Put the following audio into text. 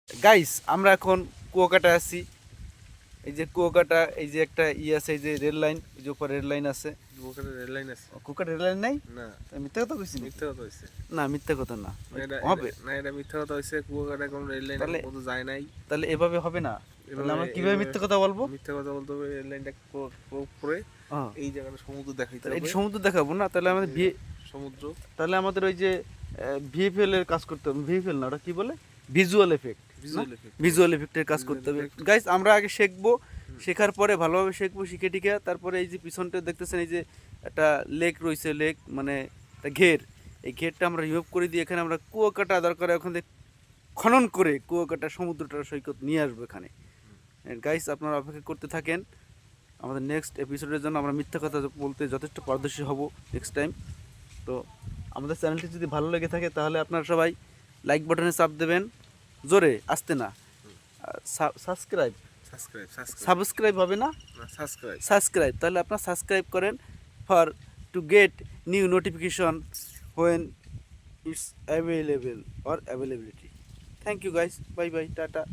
Guys আমরা এখন কুয়াকাটা আছি। এই যে কুয়াকাটা, এই যে একটা আছে, এই যে রেল লাইন, এই যে উপরে রেল লাইন আছে। কুয়াকাটা রেল লাইন আছে? কুয়াকাটা রেল লাইন নাই? না, মিথ্যা কথা কইছি? মিথ্যা কথা হইছে। না, মিথ্যা কথা না। না, এটা হবে না, এটা মিথ্যা কথা হইছে। কুয়াকাটা কোনো রেল লাইন তাহলে? এখন পর্যন্ত যায় নাই। তাহলে এভাবে হবে না। তাহলে আমরা কিভাবে মিথ্যা কথা বলবো? মিথ্যা কথা বলতে হবে। রেল লাইনটা করে হ্যাঁ, এই জায়গাটা সমুদ্র দেখাইতে তাহলে হবে। এটা সমুদ্র দেখাবো না? তাহলে আমাদের সমুদ্র। তাহলে আমাদের ওই যে ভিএফএল এর কাজ করতে হবে। ভিএফএল না, ওটা কি বলে? Visual effect. Visual effect. Visual এফেক্টের কাজ Visual করতে হবে। effect। গাইস আমরা আগে শিখবো, শেখার পরে ভালোভাবে শিখবো, শিখে টিকে তারপরে এই যে পিছনটা দেখতেছেন, এই যে একটা লেক রয়েছে, লেক মানে একটা ঘের, এই ঘেরটা আমরা রিমুভ করে দিয়ে এখানে আমরা কুয়াকাটা দরকার ওখান থেকে খনন করে কুয়াকাটা সমুদ্রটার সৈকত নিয়ে আসবো এখানে। গাইস আপনারা অপেক্ষা করতে থাকেন আমাদের নেক্সট এপিসোডের জন্য। আমরা মিথ্যা কথা বলতে যথেষ্ট পারদর্শী হব নেক্সট টাইম। তো আমাদের চ্যানেলটি যদি ভালো লেগে থাকে তাহলে আপনারা সবাই লাইক বাটনে চাপ দেবেন, জোরে, আসতে না। সাবস্ক্রাইব সাবস্ক্রাইব হবে না, সাবস্ক্রাইব। তাহলে আপনার সাবস্ক্রাইব করেন for to get new notification when it's available or availability. Thank you guys, bye bye, tata.